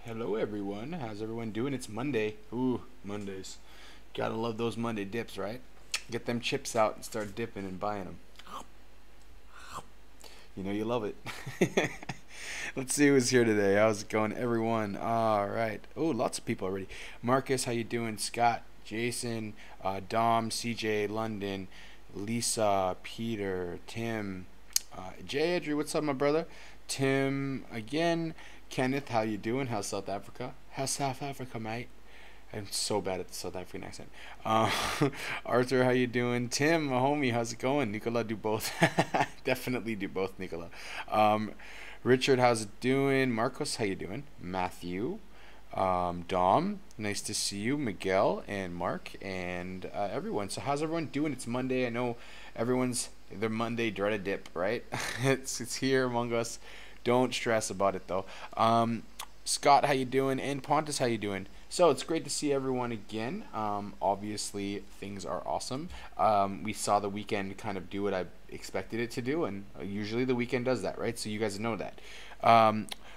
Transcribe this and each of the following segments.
Hello everyone, how's everyone doing? It's Monday. Ooh, Mondays. Gotta love those Monday dips, right? Get them chips out and start dipping and buying them. You know you love it. Let's see who's here today. How's it going, everyone? All right. Oh, lots of people already. Marcus, how you doing? Scott, Jason, Dom, CJ, London, Lisa, Peter, Tim, Jay, Edry, what's up, my brother? Tim again. Kenneth, how you doing? How's South Africa? How's South Africa, mate? I'm so bad at the South African accent. Uh, Arthur, how you doing? Tim, my homie, how's it going? Nicola, do both. Definitely do both, Nicola. Um, Richard, how's it doing? Marcos, how you doing? Matthew, Dom, nice to see you. Miguel and Mark and everyone. So how's everyone doing? It's Monday. I know everyone's their Monday dreaded dip, right? It's here among us. Don't stress about it though. Scott, how you doing? And Pontus, how you doing? So it's great to see everyone again. Obviously, things are awesome. We saw the weekend kind of do what I expected it to do, and usually the weekend does that, right? So you guys know that.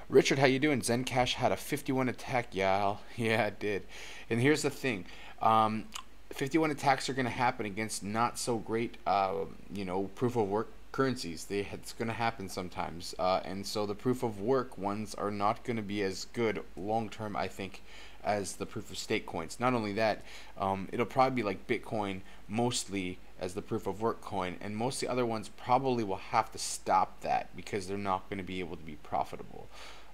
Richard, how you doing? Zencash had a 51 attack. Yeah, yeah, it did. And here's the thing. 51 attacks are going to happen against not so great, proof of work currencies. It's going to happen sometimes, and so the proof of work ones are not going to be as good long term, I think, as the proof of stake coins. Not only that, it'll probably be like Bitcoin mostly as the proof of work coin, and most of the other ones probably will have to stop that because they're not going to be able to be profitable.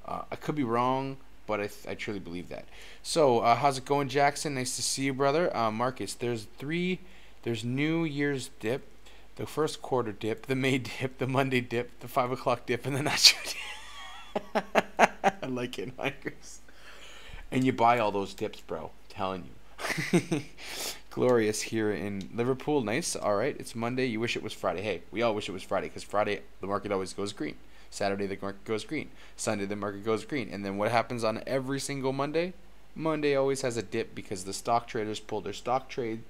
I could be wrong, but I truly believe that. So how's it going, Jackson? Nice to see you, brother. Marcus, there's New Year's dip, the first quarter dip, the May dip, the Monday dip, the 5 o'clock dip, and the nacho dip. I like it, Marcus. And you buy all those dips, bro. Telling you. Glorious here in Liverpool. Nice. All right. It's Monday. You wish it was Friday. Hey, we all wish it was Friday because Friday the market always goes green. Saturday the market goes green. Sunday the market goes green. And then what happens on every single Monday? Monday always has a dip because the stock traders pull their stock trade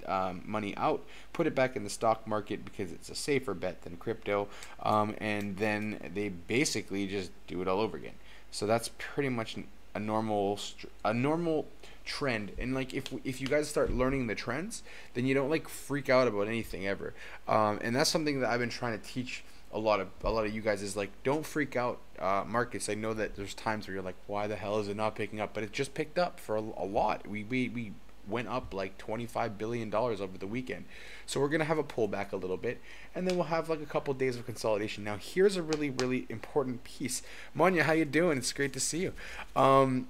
money out, put it back in the stock market because it's a safer bet than crypto, and then they basically just do it all over again. So that's pretty much a normal trend. And like if you guys start learning the trends, then you don't like freak out about anything ever. And that's something that I've been trying to teach a lot of you guys is like, don't freak out, markets. I know that there's times where you're like, why the hell is it not picking up? But it just picked up for a lot. We went up like $25 billion over the weekend. So we're gonna have a pullback a little bit, and then we'll have like a couple days of consolidation. Now here's a really, really important piece. Monya, how you doing? It's great to see you.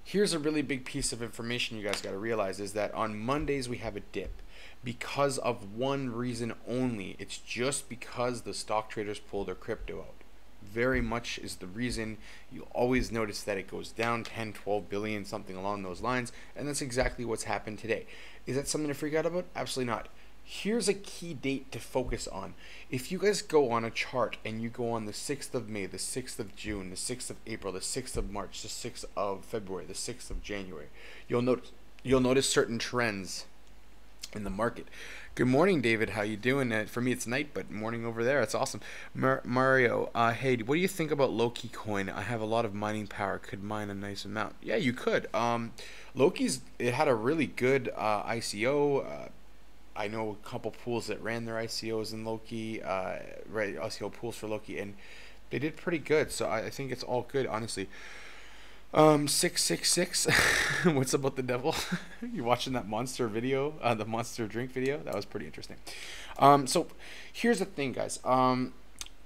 Here's a really big piece of information you guys got to realize is that on Mondays we have a dip because of one reason only. It's just because the stock traders pull their crypto out. Very much is the reason. You'll always notice that it goes down 10, 12 billion, something along those lines, and that's exactly what's happened today. Is that something to freak out about? Absolutely not. Here's a key date to focus on. If you guys go on a chart and you go on the 6th of May, the 6th of June, the 6th of April, the 6th of March, the 6th of February, the 6th of January, you'll notice certain trends in the market. Good morning, David. How you doing? For me, it's night, but morning over there. It's awesome. Mario, hey, what do you think about Loki coin? I have a lot of mining power. Could mine a nice amount. Yeah, you could. It had a really good ICO. I know a couple pools that ran their ICOs in Loki, right? ICO pools for Loki, and they did pretty good. So I think it's all good, honestly. 666. What's about the devil? You watching that monster video, the monster drink video? That was pretty interesting. So here's the thing, guys.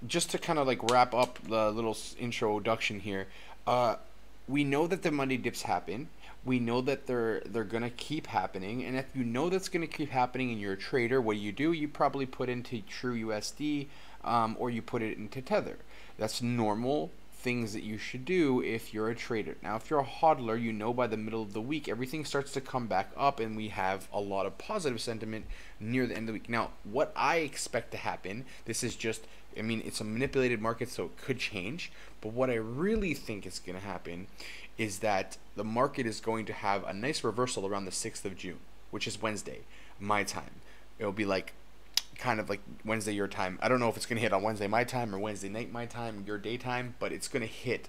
Just to kind of like wrap up the little introduction here. We know that the Monday dips happen. We know that they're gonna keep happening, and if you know that's gonna keep happening and you're a trader, what do? You probably put into True USD, or you put it into Tether. That's normal things that you should do if you're a trader. Now, if you're a hodler, you know by the middle of the week everything starts to come back up, and we have a lot of positive sentiment near the end of the week. Now, what I expect to happen, this is just, I mean, it's a manipulated market, so it could change, but what I really think is going to happen is that the market is going to have a nice reversal around the 6th of June, which is Wednesday, my time. It'll be like kind of like Wednesday your time. I don't know if it's going to hit on Wednesday my time or Wednesday night my time, your daytime, but it's going to hit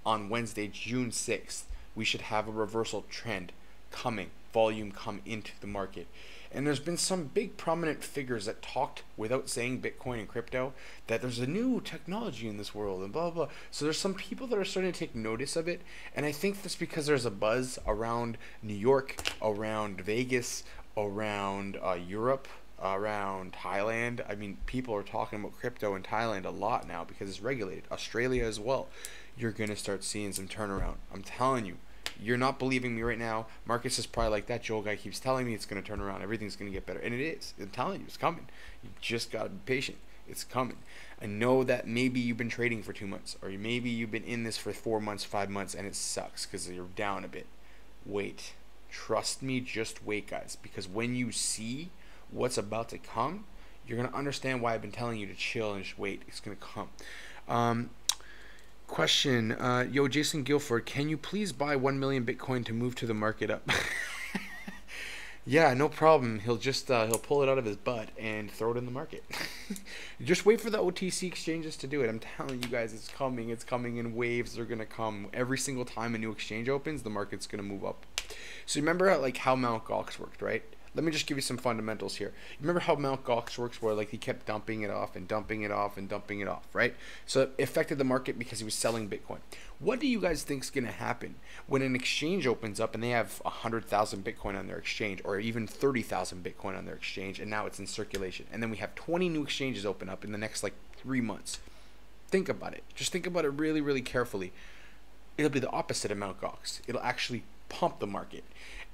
on Wednesday, June 6th, we should have a reversal trend coming, volume come into the market. And there's been some big prominent figures that talked without saying Bitcoin and crypto that there's a new technology in this world and blah, blah. So there's some people that are starting to take notice of it. And I think that's because there's a buzz around New York, around Vegas, around Europe, around Thailand. I mean, people are talking about crypto in Thailand a lot now because it's regulated. Australia as well. You're going to start seeing some turnaround. I'm telling you. You're not believing me right now. Marcus is probably like, that Joel guy keeps telling me it's going to turn around. Everything's going to get better. And it is. I'm telling you, it's coming. You just got to be patient. It's coming. I know that maybe you've been trading for 2 months, or maybe you've been in this for 4 months, 5 months, and it sucks because you're down a bit. Wait. Trust me, just wait, guys. Because when you see what's about to come, you're going to understand why I've been telling you to chill and just wait. It's going to come. Question, yo, Jason Guilford, can you please buy 1 million Bitcoin to move to the market up? Yeah, no problem. He'll just he'll pull it out of his butt and throw it in the market. Just wait for the OTC exchanges to do it. I'm telling you guys, it's coming. It's coming in waves. They're gonna come every single time a new exchange opens. The market's gonna move up. So remember how Mt. Gox worked, right? Let me just give you some fundamentals here. Remember how Mt. Gox works, where he kept dumping it off and dumping it off and dumping it off, right? So it affected the market because he was selling Bitcoin. What do you guys think is going to happen when an exchange opens up and they have 100,000 Bitcoin on their exchange, or even 30,000 Bitcoin on their exchange, and now it's in circulation, and then we have 20 new exchanges open up in the next 3 months? Think about it. Just think about it really, really carefully. It'll be the opposite of Mt. Gox. It'll actually pump the market,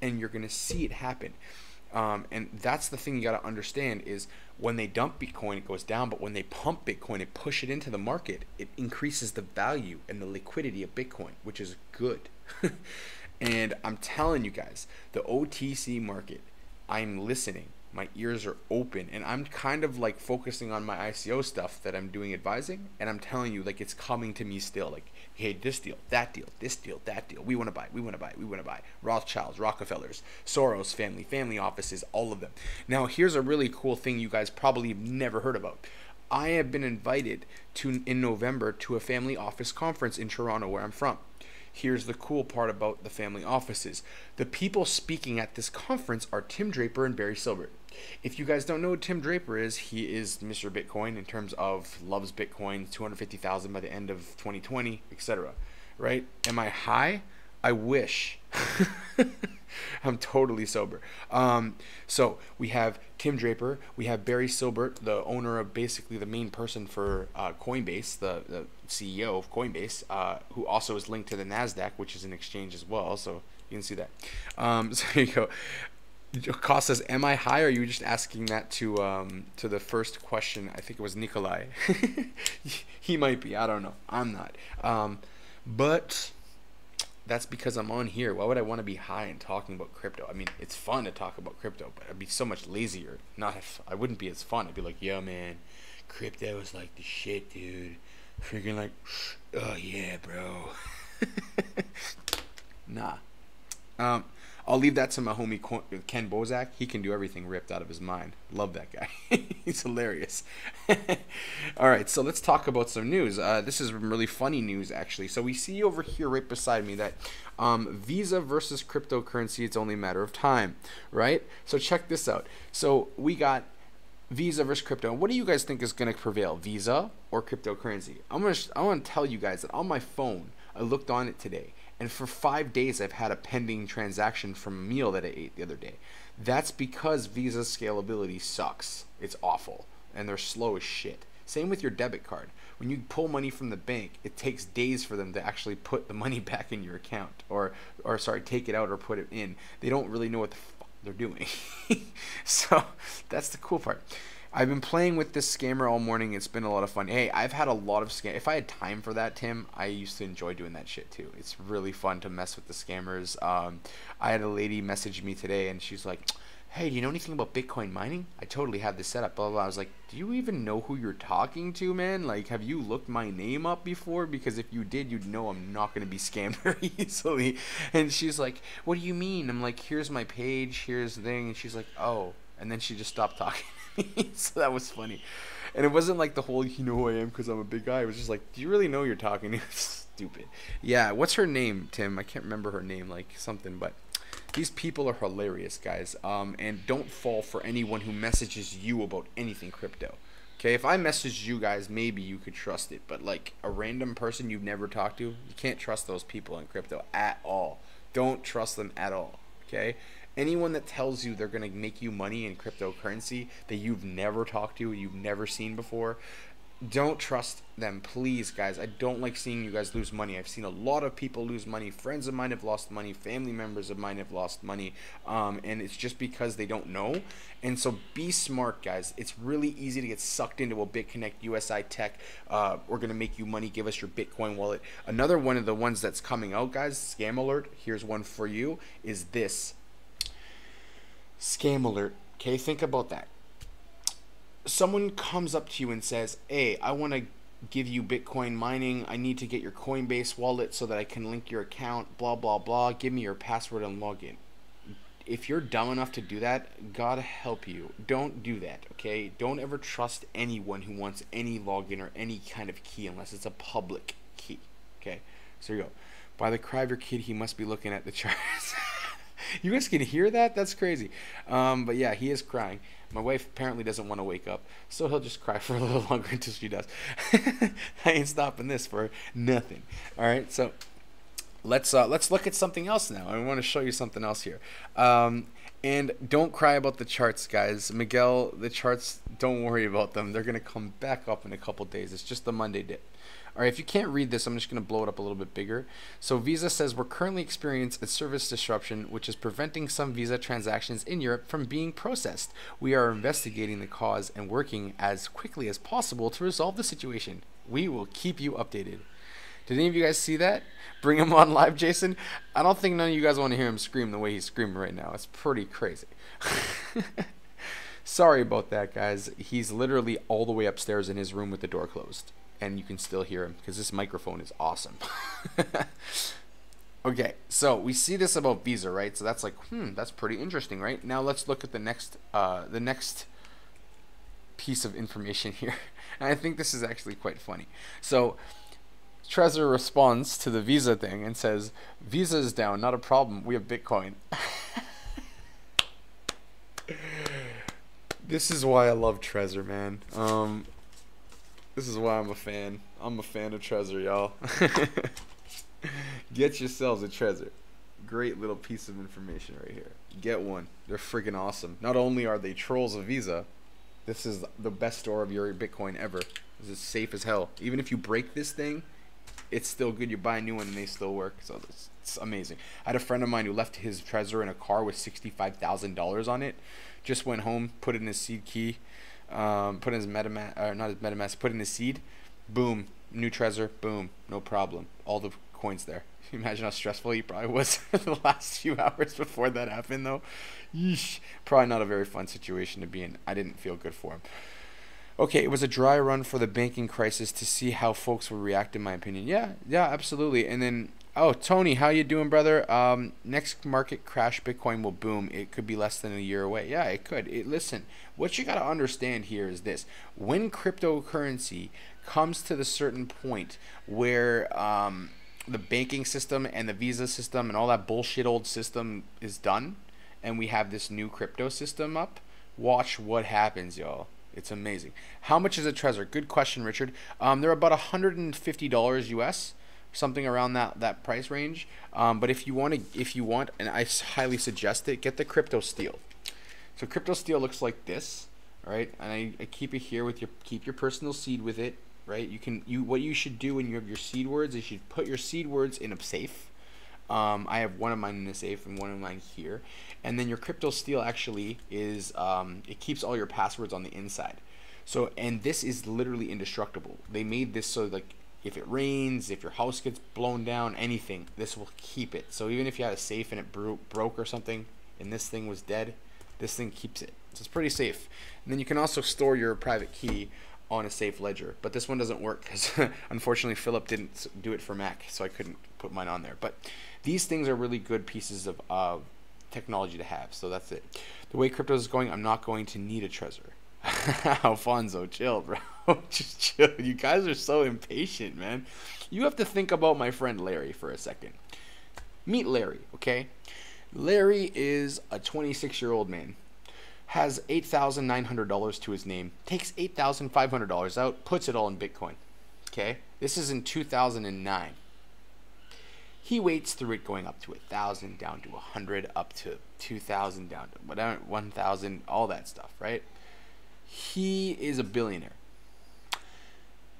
and you're going to see it happen. And that's the thing you got to understand is when they dump Bitcoin, it goes down. But when they pump Bitcoin and push it into the market, it increases the value and the liquidity of Bitcoin, which is good. And I'm telling you guys, the OTC market, I'm listening. My ears are open. And I'm kind of focusing on my ICO stuff that I'm doing advising. And I'm telling you, it's coming to me still. Hey, this deal, that deal, this deal, that deal. We want to buy, we want to buy, we want to buy. Rothschilds, Rockefellers, Soros family, family offices, all of them. Now, here's a really cool thing you guys probably have never heard about. I have been invited in November to a family office conference in Toronto, where I'm from. Here's the cool part about the family offices. The people speaking at this conference are Tim Draper and Barry Silbert. If you guys don't know who Tim Draper is, he is Mr. Bitcoin in terms of loves Bitcoin, 250,000 by the end of 2020, etc. Right? Am I high? I wish. I'm totally sober. So we have Tim Draper, we have Barry Silbert, the owner of basically the main person for Coinbase, the CEO of Coinbase, who also is linked to the NASDAQ, which is an exchange as well. So you can see that. So there you go. Koss says, am I high, or are you just asking that to the first question? I think it was Nikolai. He might be. I don't know. I'm not. But that's because I'm on here. Why would I want to be high and talking about crypto? I mean, it's fun to talk about crypto, but I'd be so much lazier. I wouldn't be as fun. I'd be like, yo, man, crypto is the shit, dude. Freaking oh, yeah, bro. Nah. I'll leave that to my homie Ken Bozak. He can do everything ripped out of his mind. Love that guy. He's hilarious. All right, so let's talk about some news. This is really funny news, actually. So we see over here right beside me that Visa versus cryptocurrency, it's only a matter of time, right? So check this out. So we got Visa versus crypto. What do you guys think is going to prevail, Visa or cryptocurrency? I want to tell you guys that on my phone, I looked on it today. And for 5 days, I've had a pending transaction from a meal that I ate the other day. That's because Visa's scalability sucks. It's awful. And they're slow as shit. Same with your debit card. When you pull money from the bank, it takes days for them to actually put the money back in your account. Or sorry, take it out or put it in. They don't really know what the fuck they're doing. So that's the cool part. I've been playing with this scammer all morning. It's been a lot of fun. Hey, I've had a lot of scam. If I had time for that, Tim, I used to enjoy doing that shit too. It's really fun to mess with the scammers. I had a lady message me today, and she's like, hey, do you know anything about Bitcoin mining? I totally have this set up, blah, blah, blah. I was like, do you even know who you're talking to, man? Have you looked my name up before? Because if you did, you'd know I'm not going to be scammed very easily. And she's like, what do you mean? I'm like, here's my page, here's the thing. And she's like, oh. And then she just stopped talking. So that was funny. And it wasn't the whole, you know who I am because I'm a big guy. It was just do you really know you're talking to? Stupid. Yeah, what's her name, Tim? I can't remember her name, like something, but these people are hilarious, guys. And don't fall for anyone who messages you about anything crypto. Okay, if I messaged you guys, maybe you could trust it, but like a random person you've never talked to, you can't trust those people in crypto at all. Don't trust them at all. Okay, anyone that tells you they're gonna make you money in cryptocurrency that you've never talked to, you've never seen before, don't trust them, please, guys. I don't like seeing you guys lose money. I've seen a lot of people lose money. Friends of mine have lost money. Family members of mine have lost money. And it's just because they don't know. And so be smart, guys. It's really easy to get sucked into a BitConnect, USI Tech. We're going to make you money. Give us your Bitcoin wallet. Another one of the ones that's coming out, guys, scam alert. Here's one for you, is this. Scam alert. Okay, think about that. Someone comes up to you and says, hey, I want to give you Bitcoin mining. I need to get your Coinbase wallet so that I can link your account, blah, blah, blah. Give me your password and login. If you're dumb enough to do that, God help you. Don't do that, okay? Don't ever trust anyone who wants any login or any kind of key unless it's a public key, okay? So here you go. By the cry of your kid, he must be looking at the charts. You guys can hear that? That's crazy. But yeah, he is crying. My wife apparently doesn't want to wake up, so he'll just cry for a little longer until she does. I ain't stopping this for nothing. All right, so let's look at something else now. I want to show you something else here. And don't cry about the charts, guys. Miguel, the charts, don't worry about them. They're gonna come back up in a couple days. It's just the Monday dip. All right, if you can't read this, I'm just going to blow it up a little bit bigger. So Visa says we're currently experiencing a service disruption, which is preventing some Visa transactions in Europe from being processed. We are investigating the cause and working as quickly as possible to resolve the situation. We will keep you updated. Did any of you guys see that? Bring him on live, Jason. I don't think none of you guys want to hear him scream the way he's screaming right now. It's pretty crazy. Sorry about that, guys. He's literally all the way upstairs in his room with the door closed. And you can still hear him because this microphone is awesome. Okay, so we see this about Visa, right? So that's like, that's pretty interesting, right? Now let's look at the next piece of information here. And I think this is actually quite funny. So Trezor responds to the Visa thing and says, Visa is down, not a problem. We have Bitcoin. This is why I love Trezor, man. This is why I'm a fan. I'm a fan of Trezor, y'all. Get yourselves a Trezor. Great little piece of information right here. Get one. They're freaking awesome. Not only are they trolls of Visa, this is the best store of your Bitcoin ever. This is safe as hell. Even if you break this thing, it's still good. You buy a new one and they still work. So it's amazing. I had a friend of mine who left his Trezor in a car with $65,000 on it. Just went home, put in his seed key. Put in his MetaMask, or not his MetaMask, put in his seed, boom, new Trezor, boom, no problem. All the coins there. Can you imagine how stressful he probably was the last few hours before that happened, though? Yeesh. Probably not a very fun situation to be in. I didn't feel good for him. Okay, it was a dry run for the banking crisis to see how folks would react, in my opinion. Yeah, absolutely. And then, oh, Tony, how you doing, brother? Next market crash, Bitcoin will boom. It could be less than a year away. Yeah, it could. Listen, what you got to understand here is this. When cryptocurrency comes to the certain point where the banking system and the Visa system and all that bullshit old system is done, and we have this new crypto system up, watch what happens, y'all. It's amazing. How much is a Trezor? Good question, Richard. They're about $150 US. Something around that price range. But if you want, and I highly suggest it, get the Crypto Steel. So Crypto Steel looks like this, right? And I keep it here with keep your personal seed with it, right? What you should do when you have your seed words is you should put your seed words in a safe. I have one of mine in a safe and one of mine here. And then your Crypto Steel actually is it keeps all your passwords on the inside. So, and this is literally indestructible. They made this so like, if it rains, if your house gets blown down, anything, this will keep it. So even if you had a safe and it broke or something, and this thing was dead, this thing keeps it. So it's pretty safe. And then you can also store your private key on a safe ledger. But this one doesn't work because unfortunately Philip didn't do it for Mac, so I couldn't put mine on there. But these things are really good pieces of technology to have. So that's it. The way crypto is going, I'm not going to need a Trezor. Alfonso, chill, bro. Just chill. You guys are so impatient, man. You have to think about my friend Larry for a second. Meet Larry, okay? Larry is a 26-year-old man. Has $8,900 to his name. Takes $8,500 out. Puts it all in Bitcoin. Okay? This is in 2009. He waits through it going up to 1,000, down to 100, up to 2,000, down to whatever, 1,000, all that stuff, right? He is a billionaire.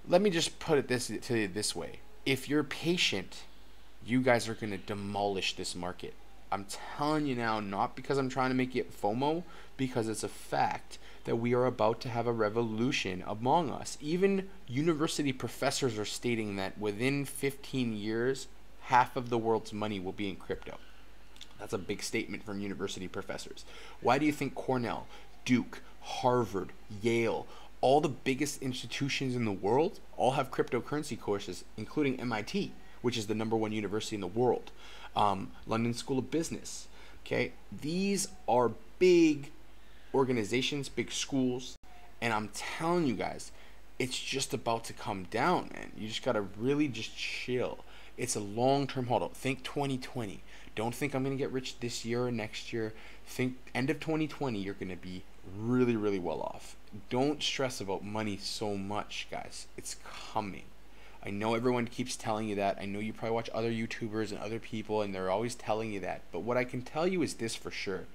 Let me just put it to you this way. If you're patient, you guys are going to demolish this market. I'm telling you now, not because I'm trying to make it FOMO, because it's a fact that we are about to have a revolution among us. Even university professors are stating that within 15 years, half of the world's money will be in crypto. That's a big statement from university professors. Why do you think Cornell, Duke, Harvard, Yale, all the biggest institutions in the world all have cryptocurrency courses, including MIT, which is the #1 university in the world, London School of Business. Okay, these are big organizations, big schools, and I'm telling you guys, it's just about to come down, man. You just gotta really just chill. It's a long-term hold. Think 2020. Don't think I'm gonna get rich this year or next year. Think end of 2020, you're gonna be really, really well off. Don't stress about money so much, guys. It's coming. I know everyone keeps telling you that. I know you probably watch other YouTubers and other people, and they're always telling you that. But what I can tell you is this for sure.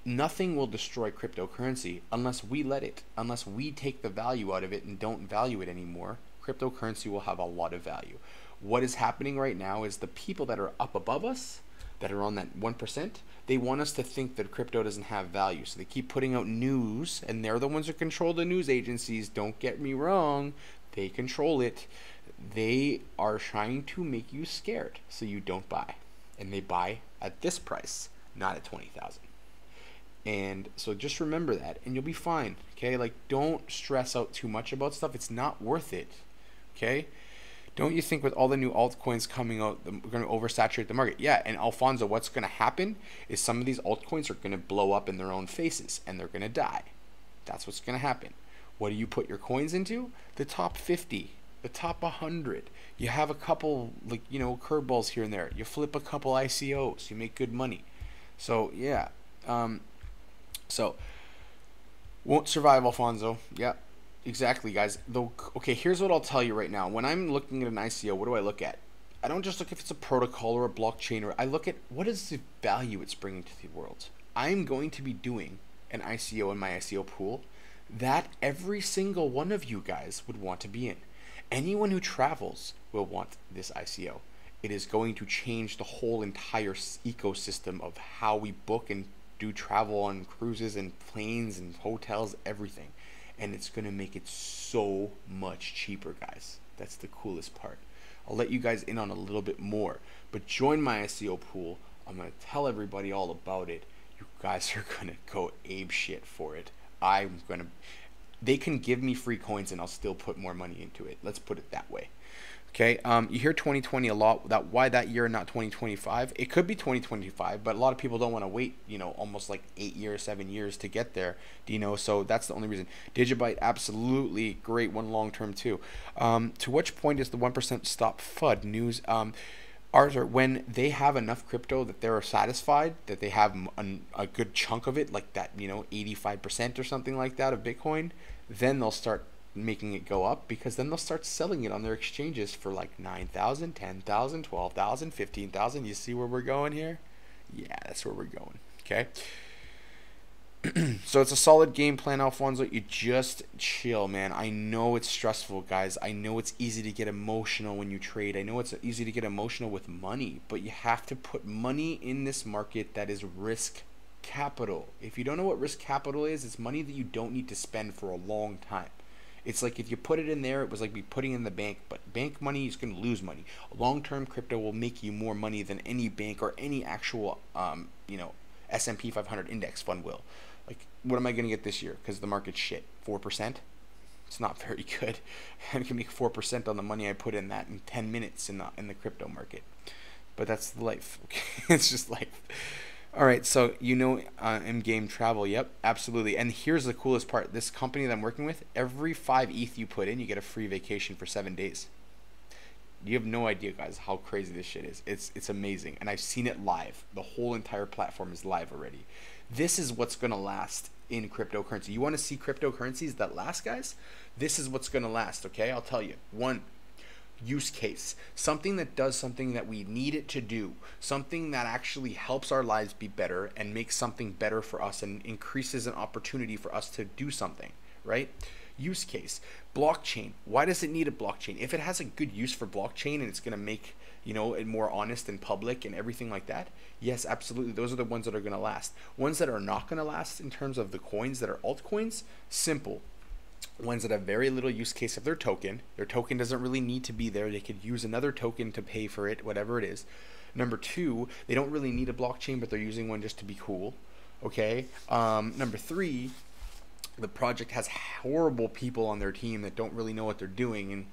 Nothing will destroy cryptocurrency unless we let it. Unless we take the value out of it and don't value it anymore, cryptocurrency will have a lot of value. What is happening right now is the people that are up above us, that are on that 1%, they want us to think that crypto doesn't have value. So they keep putting out news, and they're the ones that control the news agencies. Don't get me wrong. They control it. They are trying to make you scared so you don't buy. And they buy at this price, not at 20,000. And so just remember that, and you'll be fine. Okay? Like, don't stress out too much about stuff. It's not worth it. Okay? Don't you think with all the new altcoins coming out, we're going to oversaturate the market? Yeah, and Alfonso, what's going to happen is some of these altcoins are going to blow up in their own faces, and they're going to die. That's what's going to happen. What do you put your coins into? The top 50, the top 100. You have a couple, like, you know, curveballs here and there. You flip a couple ICOs. You make good money. So, yeah. So, won't survive, Alfonso. Yeah. Exactly, guys. Though, okay, here's what I'll tell you right now. When I'm looking at an ICO, what do I look at? I don't just look if it's a protocol or a blockchain, or I look at what is the value it's bringing to the world. I'm going to be doing an ICO in my ICO pool that every single one of you guys would want to be in. Anyone who travels will want this ICO. It is going to change the whole entire ecosystem of how we book and do travel on cruises and planes and hotels, everything. And it's going to make it so much cheaper, guys. That's the coolest part. I'll let you guys in on a little bit more. But join my ICO pool. I'm going to tell everybody all about it. You guys are going to go ape shit for it. They can give me free coins and I'll still put more money into it. Let's put it that way. Okay, you hear 2020 a lot. Why that year and not 2025? It could be 2025, but a lot of people don't want to wait, you know, almost like 8 years, 7 years to get there, Dino. So that's the only reason. Digibyte, absolutely great one long term too. To which point is the 1% stop FUD news? Arthur, when they have enough crypto that they're satisfied, that they have a good chunk of it, like that, you know, 85% or something like that of Bitcoin, then they'll start making it go up, because then they'll start selling it on their exchanges for like 9,000, 10,000, 12,000, 15,000. You see where we're going here? Yeah, that's where we're going. Okay. So it's a solid game plan, Alfonso. You just chill, man. I know it's stressful, guys. I know it's easy to get emotional when you trade. I know it's easy to get emotional with money, but you have to put money in this market that is risk capital. If you don't know what risk capital is, it's money that you don't need to spend for a long time. It's like if you put it in there, it was like putting it in the bank, but bank money is going to lose money. Long-term crypto will make you more money than any bank or any actual, you know, S&P 500 index fund will. Like, what am I going to get this year? Because the market's shit. 4%? It's not very good. I can make 4% on the money I put in that in 10 minutes in the crypto market. But that's life. Okay? It's just life. All right, so in-game travel. Yep, absolutely. And here's the coolest part. This company that I'm working with, every 5 ETH you put in, you get a free vacation for 7 days. You have no idea, guys, how crazy this shit is. It's amazing, and I've seen it live. The whole entire platform is live already. This is what's gonna last in cryptocurrency. You want to see cryptocurrencies that last, guys? This is what's gonna last. Okay, I'll tell you. One, use case, something that does something that we need it to do, something that actually helps our lives be better and makes something better for us and increases an opportunity for us to do something, right? Use case. Blockchain. Why does it need a blockchain? If it has a good use for blockchain and it's going to make, it more honest and public and everything like that, yes, absolutely. Those are the ones that are going to last. Ones that are not going to last in terms of the coins that are altcoins, simple. Ones that have very little use case of their token doesn't really need to be there. They could use another token to pay for it, whatever it is. Number two, they don't really need a blockchain, but they're using one just to be cool. Okay. Number three, the project has horrible people on their team that don't really know what they're doing, and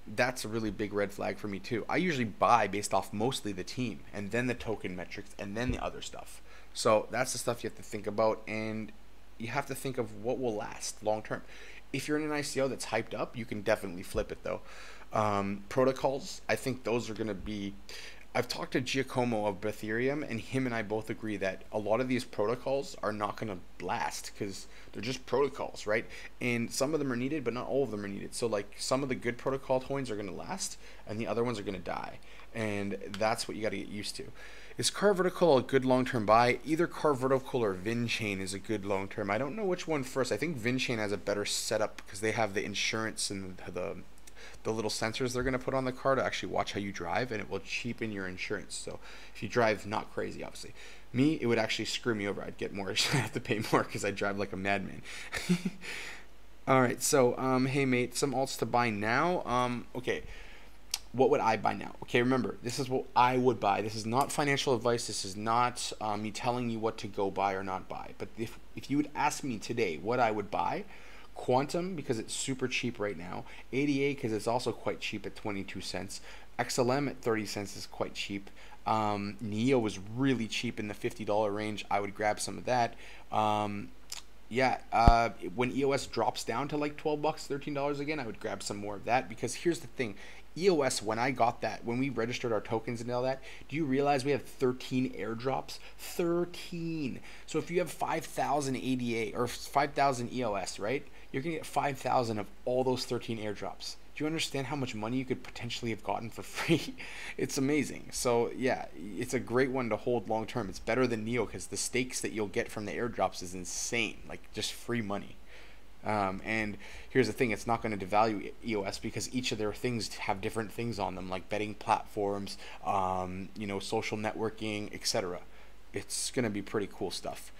that's a really big red flag for me too. I usually buy based off mostly the team and then the token metrics and then the other stuff. So that's the stuff you have to think about, and you have to think of what will last long term. If you're in an ICO that's hyped up, you can definitely flip it though. Protocols, I think those are going to be. I've talked to Giacomo of Ethereum, and him and I both agree that a lot of these protocols are not going to last because they're just protocols, right? And some of them are needed, but not all of them are needed. So like some of the good protocol coins are going to last, and the other ones are going to die, and that's what you got to get used to. Is Car Vertical a good long-term buy? Either Car Vertical or VinChain is a good long-term. I don't know which one first. I think VinChain has a better setup because they have the insurance and the little sensors they're going to put on the car to actually watch how you drive, and it will cheapen your insurance. So if you drive not crazy, obviously. Me, it would actually screw me over. I'd get more. I'd have to pay more because I drive like a madman. All right, so hey mate, some alts to buy now. Okay. What would I buy now? Okay, remember, this is what I would buy. This is not financial advice. This is not me telling you what to go buy or not buy. But if you would ask me today what I would buy, Quantum, because it's super cheap right now. ADA, because it's also quite cheap at 22 cents. XLM at 30 cents is quite cheap. NEO was really cheap in the $50 range. I would grab some of that. When EOS drops down to like 12 bucks, $13 again, I would grab some more of that, because here's the thing. EOS, when we registered our tokens and all that, do you realize we have 13 airdrops? 13. So if you have 5,000 ADA or 5,000 EOS, right? You're going to get 5,000 of all those 13 airdrops. Do you understand how much money you could potentially have gotten for free? It's amazing. So yeah, it's a great one to hold long term. It's better than NEO because the stakes that you'll get from the airdrops is insane, like just free money. And here's the thing, it's not going to devalue EOS because each of their things have different things on them, like betting platforms, social networking, etc. It's going to be pretty cool stuff.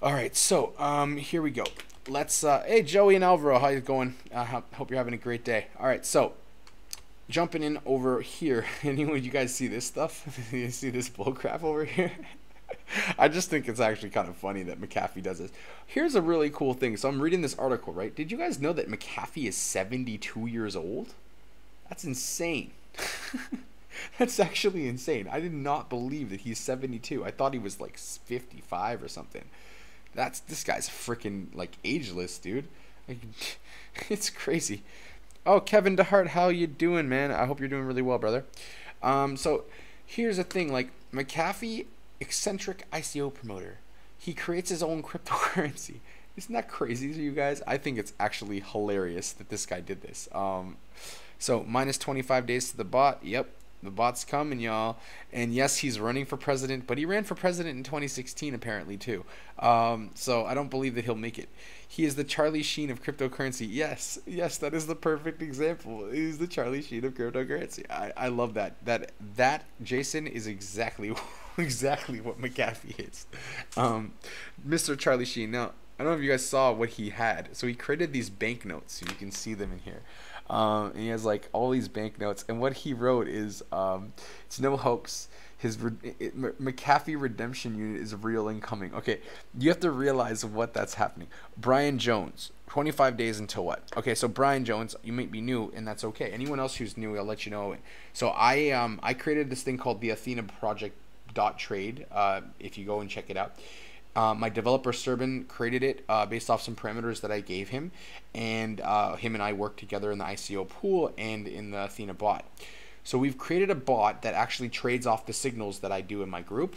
All right, so here we go. Let's hey Joey and Alvaro, how you going? Hope you're having a great day. All right, so jumping in over here. Anyone, you guys see this stuff? You see this bullcrap over here? I just think it's actually kind of funny that McAfee does this. Here's a really cool thing. So I'm reading this article, right? Did you guys know that McAfee is 72 years old? That's insane. That's actually insane. I did not believe that he's 72. I thought he was like 55 or something. This guy's freaking like ageless, dude. Like, it's crazy. Oh, Kevin DeHart, how you doing, man? I hope you're doing really well, brother. So here's the thing, like McAfee, eccentric ICO promoter. He creates his own cryptocurrency. Isn't that crazy to you guys? I think it's actually hilarious that this guy did this. So minus 25 days to the bot. Yep, the bot's coming, y'all. And yes, he's running for president, but he ran for president in 2016 apparently too. So I don't believe that he'll make it. He is the Charlie Sheen of cryptocurrency. Yes, that is the perfect example. He's the Charlie Sheen of cryptocurrency. I love that. That Jason is exactly what McAfee is. Mr. Charlie Sheen. Now, I don't know if you guys saw what he had. So he created these banknotes. So you can see them in here. And he has like all these banknotes. And what he wrote is, it's no hoax. McAfee redemption unit is real and coming. Okay, you have to realize what that's happening. Brian Jones, 25 days until what? Okay, so Brian Jones, you might be new, and that's okay. Anyone else who's new, I'll let you know. So I created this thing called the Athena Project .trade if you go and check it out. My developer Serban created it based off some parameters that I gave him, and him and I worked together in the ICO pool and in the Athena bot. So we've created a bot that actually trades off the signals that I do in my group.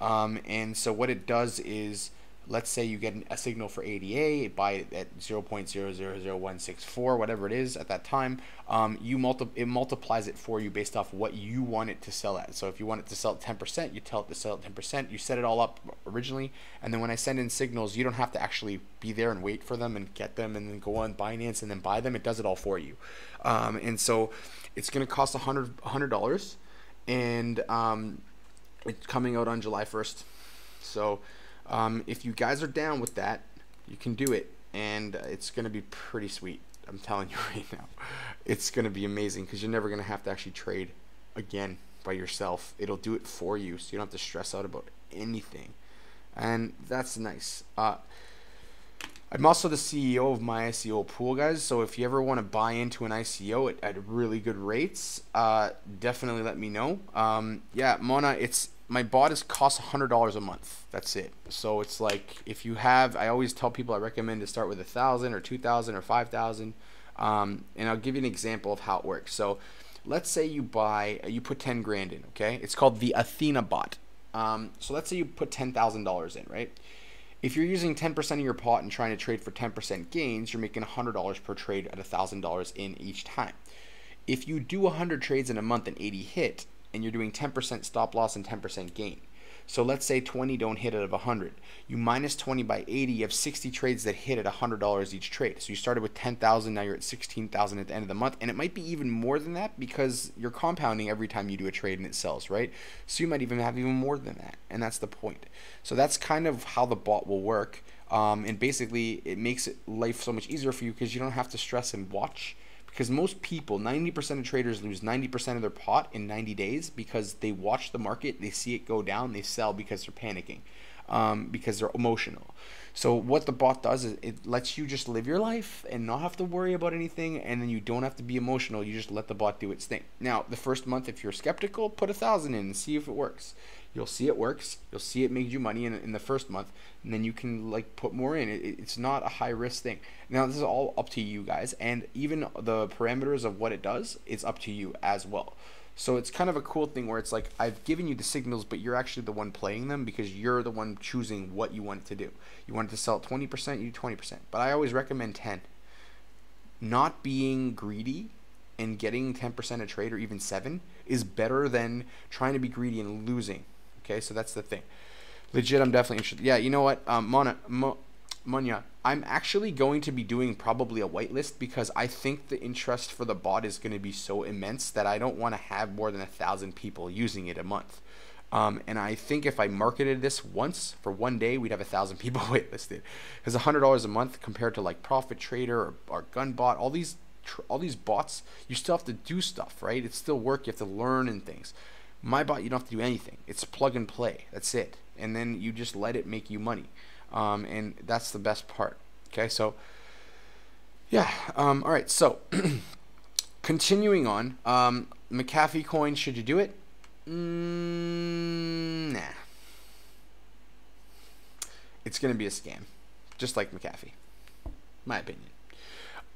And so what it does is, let's say you get a signal for ADA, buy it at 0.000164, whatever it is at that time. It multiplies it for you based off what you want it to sell at. So if you want it to sell at 10%, you tell it to sell at 10%. You set it all up originally, and then when I send in signals, you don't have to actually be there and wait for them and get them and then go on Binance and then buy them. It does it all for you. And so it's going to cost $100, and it's coming out on July 1st. So if you guys are down with that, you can do it, and it's going to be pretty sweet. I'm telling you right now, it's going to be amazing because you're never going to have to actually trade again by yourself. It'll do it for you, so you don't have to stress out about anything, and that's nice. I'm also the CEO of my ICO pool, guys, so if you ever want to buy into an ICO at really good rates, definitely let me know. Yeah, Mona, my bot costs $100 a month. That's it. So it's like, if you have, I always tell people I recommend to start with 1,000 or 2,000 or 5,000. And I'll give you an example of how it works. So let's say you put 10 grand in, okay? It's called the Athena bot. So let's say you put $10,000 in, right? If you're using 10% of your pot and trying to trade for 10% gains, you're making $100 per trade at $1,000 in each time. If you do 100 trades in a month and 80 hit, and you're doing 10% stop loss and 10% gain. So let's say 20 don't hit out of 100. You minus 20 by 80, you have 60 trades that hit at $100 each trade. So you started with 10,000, now you're at 16,000 at the end of the month, and it might be even more than that because you're compounding every time you do a trade and it sells, right? So you might even have even more than that, and that's the point. So that's kind of how the bot will work, and basically it makes life so much easier for you because you don't have to stress and watch. Because most people, 90% of traders lose 90% of their pot in 90 days because they watch the market, they see it go down, they sell because they're panicking, because they're emotional. So what the bot does is it lets you just live your life and not have to worry about anything, and then you don't have to be emotional. You just let the bot do its thing. Now, the first month, if you're skeptical, put 1,000 in and see if it works. You'll see it works. You'll see it made you money in the first month, and then you can like put more in. It's not a high risk thing. Now, this is all up to you guys, and even the parameters of what it does is up to you as well. So it's kind of a cool thing where it's like I've given you the signals, but you're actually the one playing them because you're the one choosing what you want it to do. You want it to sell at 20%, you do 20%. But I always recommend 10. Not being greedy and getting 10% a trade or even 7 is better than trying to be greedy and losing. Okay, so that's the thing. Legit, I'm definitely interested. Yeah, you know what, Monya, I'm actually going to be doing probably a whitelist because I think the interest for the bot is going to be so immense that I don't want to have more than 1,000 people using it a month. And I think if I marketed this once for one day, we'd have 1,000 people waitlisted. Because $100 a month compared to like Profit Trader or Gunbot, all these bots, you still have to do stuff, right? It's still work. You have to learn and things. My bot, you don't have to do anything. It's plug and play. That's it. And then you just let it make you money. And that's the best part. Okay, so yeah. All right, so continuing on, McAfee coin, should you do it? Nah. It's gonna be a scam, just like McAfee, my opinion.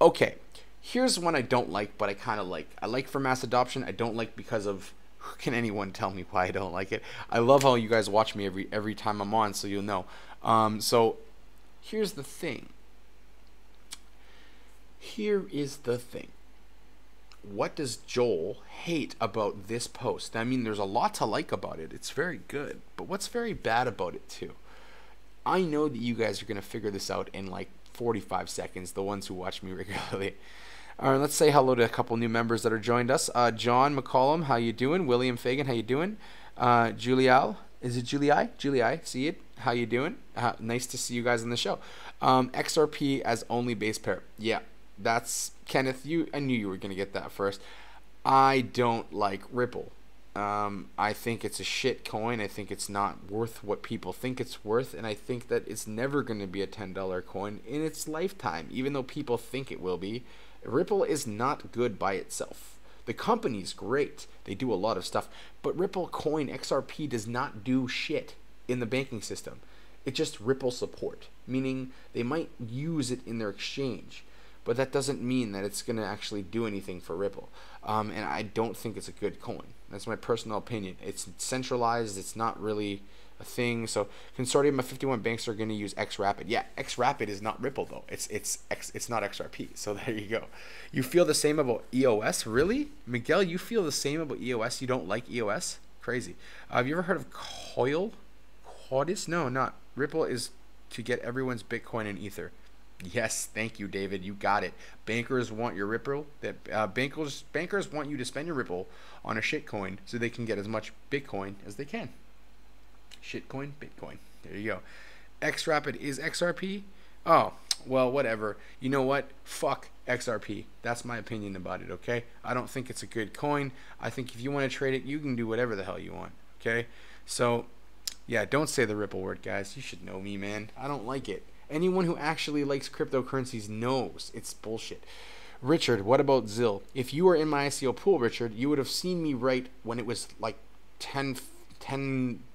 Okay, here's one I don't like, but I kind of like. I like for mass adoption. I don't like because of. Can anyone tell me why I don't like it? I love how you guys watch me every time I'm on, so you'll know. So here's the thing. Here is the thing. What does Joel hate about this post? I mean, there's a lot to like about it. It's very good. But what's very bad about it too? I know that you guys are going to figure this out in like 45 seconds, the ones who watch me regularly. All right, let's say hello to a couple new members that are joined us. John McCollum, how you doing? William Fagan, how you doing? Julial, is it Julii? Julii, see it? How you doing? Nice to see you guys on the show. XRP as only base pair. Yeah, that's Kenneth. I knew you were gonna get that first. I don't like Ripple. I think it's a shit coin. I think it's not worth what people think it's worth, and I think that it's never going to be a $10 coin in its lifetime, even though people think it will be. Ripple is not good by itself. The company's great. They do a lot of stuff. But Ripple Coin XRP does not do shit in the banking system. It's just Ripple support, meaning they might use it in their exchange, but that doesn't mean that it's going to actually do anything for Ripple. And I don't think it's a good coin. That's my personal opinion. It's centralized. It's not really a thing. So consortium of 51 banks are going to use XRapid. Yeah, XRapid is not Ripple though. It's not XRP. So there you go. You feel the same about EOS? Really? Miguel, you feel the same about EOS? You don't like EOS? Crazy. Have you ever heard of Coil? Quadis? No, not. Ripple is to get everyone's Bitcoin and Ether. Yes, thank you, David. You got it. Bankers want your Ripple. Bankers want you to spend your Ripple on a shitcoin so they can get as much Bitcoin as they can. Shitcoin, Bitcoin. There you go. XRapid is XRP? Oh, well, whatever. You know what? Fuck XRP. That's my opinion about it, okay? I don't think it's a good coin. I think if you want to trade it, you can do whatever the hell you want, okay? So, yeah, don't say the Ripple word, guys. You should know me, man. I don't like it. Anyone who actually likes cryptocurrencies knows it's bullshit. Richard, what about ZIL? If you were in my ICO pool, Richard, you would have seen me write when it was like 10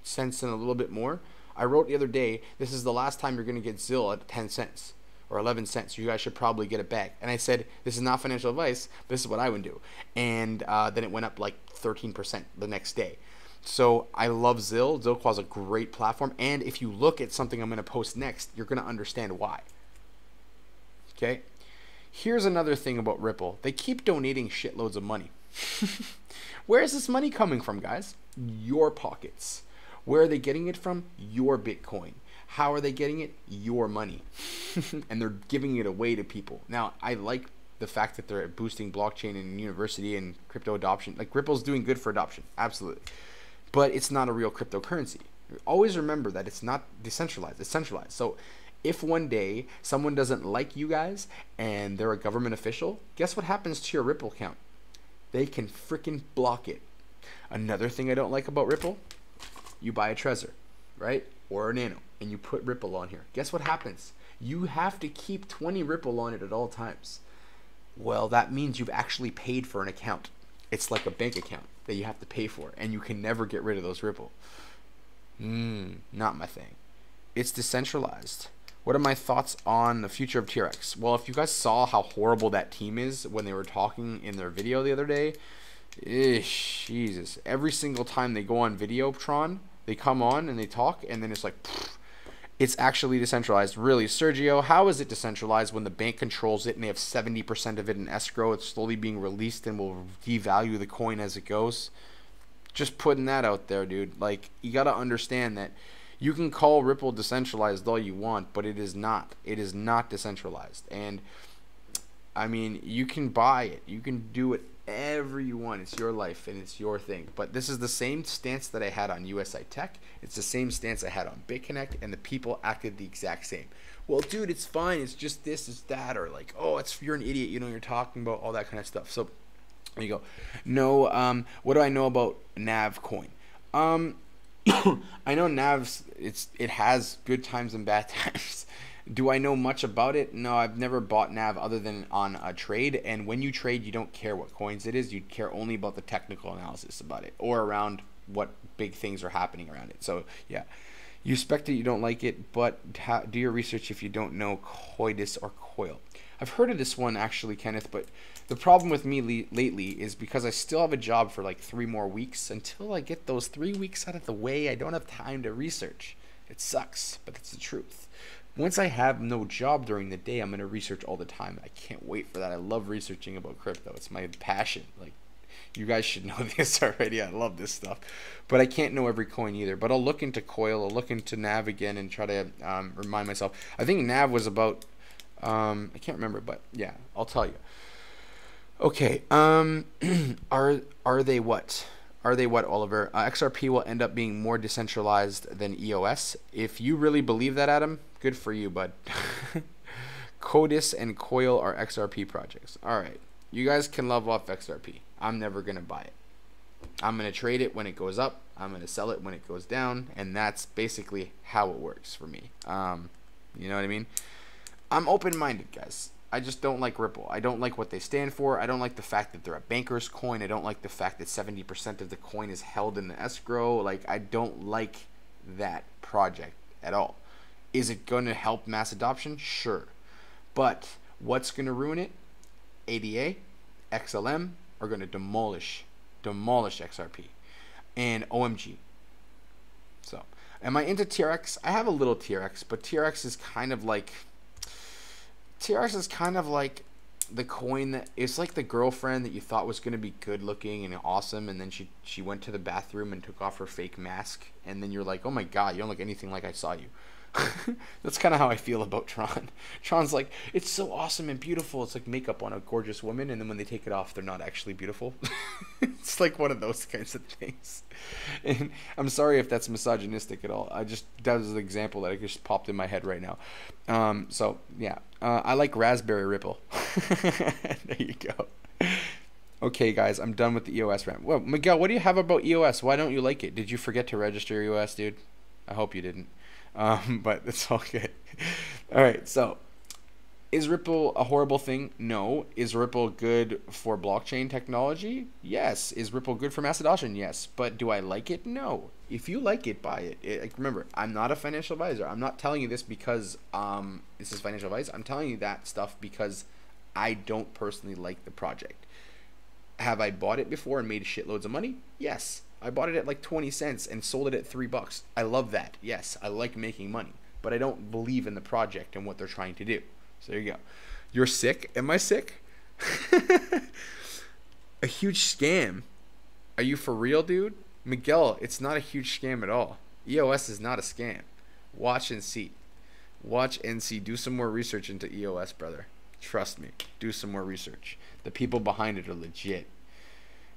cents and a little bit more. I wrote the other day, this is the last time you're going to get ZIL at 10 cents or 11 cents. You guys should probably get it back. And I said, this is not financial advice. This is what I would do. And then it went up like 13% the next day. So I love ZIL. ZIL is a great platform. And if you look at something I'm going to post next, you're going to understand why. Okay. Here's another thing about Ripple. They keep donating shitloads of money. Where is this money coming from, guys? Your pockets. Where are they getting it from? Your Bitcoin. How are they getting it? Your money. And they're giving it away to people. Now, I like the fact that they're boosting blockchain and university and crypto adoption. Like, Ripple's doing good for adoption. Absolutely. But it's not a real cryptocurrency. Always remember that it's not decentralized. It's centralized. So if one day someone doesn't like you guys and they're a government official, guess what happens to your Ripple account? They can freaking block it. Another thing I don't like about Ripple, you buy a Trezor, right? Or a Nano, and you put Ripple on here. Guess what happens? You have to keep 20 Ripple on it at all times. Well, that means you've actually paid for an account. It's like a bank account that you have to pay for, and you can never get rid of those Ripple. Not my thing. It's decentralized. What are my thoughts on the future of TRX? Well, if you guys saw how horrible that team is when they were talking in their video the other day, Jesus. Every single time they go on Videotron, they come on and they talk, and then it's like, it's actually decentralized. Really, Sergio, how is it decentralized when the bank controls it and they have 70% of it in escrow? It's slowly being released and will devalue the coin as it goes. Just putting that out there, dude. Like, you got to understand that you can call Ripple decentralized all you want, but it is not. It is not decentralized. And, I mean, you can buy it. You can do whatever you want. It's your life and it's your thing. But this is the same stance that I had on USI Tech. It's the same stance I had on BitConnect, and the people acted the exact same. Well, dude, it's fine. It's just this, it's that, or like, oh, you're an idiot. You know what you're talking about, all that kind of stuff. So there you go. No, what do I know about Nav coin? I know Nav's, it has good times and bad times. Do I know much about it? No, I've never bought Nav other than on a trade. And when you trade, you don't care what coins it is. You care only about the technical analysis about it, or around what big things are happening around it. So yeah, you expect it, you don't like it, but do your research if you don't know Coidus or Coil. I've heard of this one actually, Kenneth, but the problem with me lately is because I still have a job for like 3 more weeks. Until I get those 3 weeks out of the way, I don't have time to research. It sucks, but it's the truth. Once I have no job during the day, I'm going to research all the time. I can't wait for that. I love researching about crypto. It's my passion. Like, you guys should know this already. I love this stuff. But I can't know every coin either. But I'll look into Coil. I'll look into Nav again and try to remind myself. I think Nav was about, I can't remember, but yeah, I'll tell you. Okay, are they what? Are they what, Oliver? XRP will end up being more decentralized than EOS. If you really believe that, Adam, good for you, bud. Codis and Coil are XRP projects. All right, you guys can love off XRP. I'm never going to buy it. I'm going to trade it when it goes up. I'm going to sell it when it goes down, and that's basically how it works for me. You know what I mean? I'm open-minded, guys. I just don't like Ripple. I don't like what they stand for. I don't like the fact that they're a banker's coin. I don't like the fact that 70% of the coin is held in the escrow. Like, I don't like that project at all. Is it going to help mass adoption? Sure. But what's going to ruin it? ADA, XLM are going to demolish XRP, and OMG. So, am I into TRX? I have a little TRX, but TRX is kind of like the coin that it's like the girlfriend that you thought was going to be good looking and awesome, and then she went to the bathroom and took off her fake mask, and then you're like, oh my god, you don't look anything like I saw you. That's kind of how I feel about Tron. Tron's like, it's so awesome and beautiful. It's like makeup on a gorgeous woman, and then when they take it off, they're not actually beautiful. It's like one of those kinds of things. And I'm sorry if that's misogynistic at all. That was an example that I just popped in my head right now. So yeah, I like Raspberry Ripple. There you go. Okay, guys, I'm done with the EOS rant. Well, Miguel, what do you have about EOS? Why don't you like it? Did you forget to register EOS, dude? I hope you didn't. But it's all good. All right, so is Ripple a horrible thing? No. Is Ripple good for blockchain technology? Yes. Is Ripple good for mass adoption? Yes. But do I like it? No. If you like it, buy it. Like, remember, I'm not a financial advisor. I'm not telling you this because this is financial advice. I'm telling you that stuff because I don't personally like the project. Have I bought it before and made shitloads of money? Yes. I bought it at like 20 cents and sold it at $3. I love that. Yes, I like making money, but I don't believe in the project and what they're trying to do. So there you go. You're sick? Am I sick? A huge scam. Are you for real, dude? Miguel, it's not a huge scam at all. EOS is not a scam. Watch and see. Watch and see. Do some more research into EOS, brother. Trust me. Do some more research. The people behind it are legit.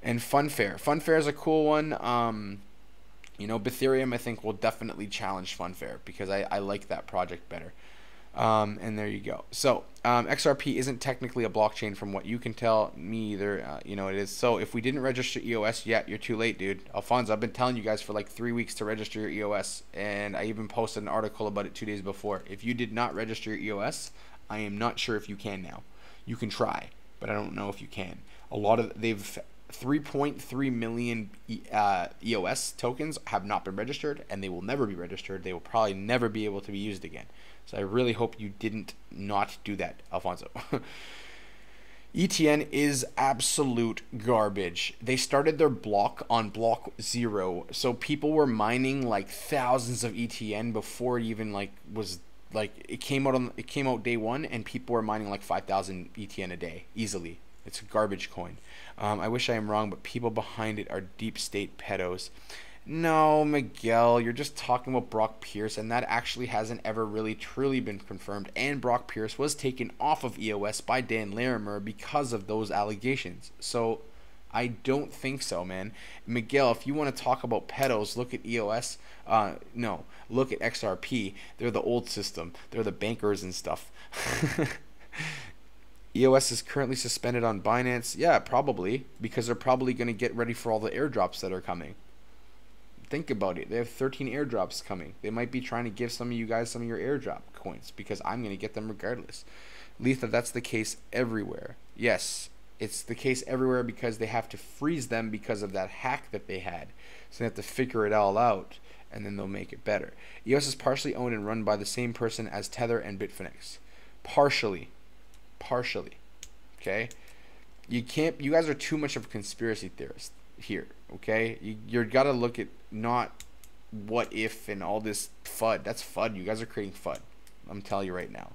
And Funfair. Funfair is a cool one. You know, Ethereum, I think, will definitely challenge Funfair because I like that project better. And there you go. So, XRP isn't technically a blockchain from what you can tell. Me either. You know, it is. So, if we didn't register EOS yet, you're too late, dude. Alfonso, I've been telling you guys for like 3 weeks to register your EOS. And I even posted an article about it 2 days before. If you did not register your EOS, I am not sure if you can now. You can try, but I don't know if you can. A lot of... They've... 3.3 million EOS tokens have not been registered, and they will never be registered. They will probably never be able to be used again. So I really hope you didn't not do that, Alfonso. ETN is absolute garbage. They started their block on block 0, so people were mining like thousands of ETN before it even was it came out day 1, and people were mining like 5,000 ETN a day easily. It's a garbage coin. I wish I am wrong, but people behind it are deep state pedos. No, Miguel, you're just talking about Brock Pierce, and that actually hasn't ever really truly been confirmed. And Brock Pierce was taken off of EOS by Dan Larimer because of those allegations. So I don't think so, man. Miguel, if you want to talk about pedos, look at EOS. No, look at XRP. They're the old system. They're the bankers and stuff. EOS is currently suspended on Binance. Yeah, probably, because they're probably going to get ready for all the airdrops that are coming. Think about it. They have 13 airdrops coming. They might be trying to give some of you guys some of your airdrop coins because I'm going to get them regardless. Letha, that's the case everywhere. Yes, it's the case everywhere because they have to freeze them because of that hack that they had. So they have to figure it all out, and then they'll make it better. EOS is partially owned and run by the same person as Tether and Bitfinex. Partially. Okay, you guys are too much of a conspiracy theorist here. Okay, you're gotta look at not what if and all this FUD. That's FUD. You guys are creating FUD. I'm telling you right now.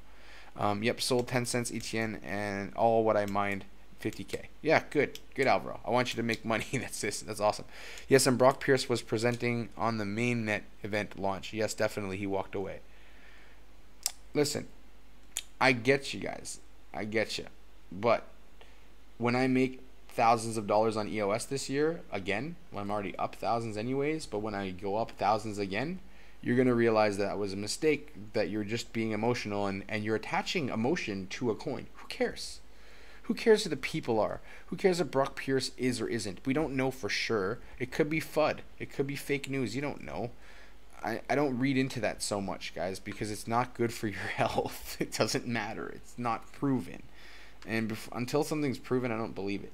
Yep, sold 10 cents ETN and all what I mined 50K. Yeah, good Alvaro. I want you to make money. That's awesome. Yes, and Brock Pierce was presenting on the mainnet event launch. Yes, definitely he walked away. Listen, I get you guys. I get you, but when I make thousands of dollars on EOS this year, again, when I'm already up thousands anyways, but when I go up thousands again, you're going to realize that was a mistake, that you're just being emotional and you're attaching emotion to a coin. Who cares? Who cares who the people are? Who cares if Brock Pierce is or isn't? We don't know for sure. It could be FUD. It could be fake news. You don't know. I don't read into that so much, guys, because it's not good for your health. It doesn't matter. It's not proven. And until something's proven, I don't believe it.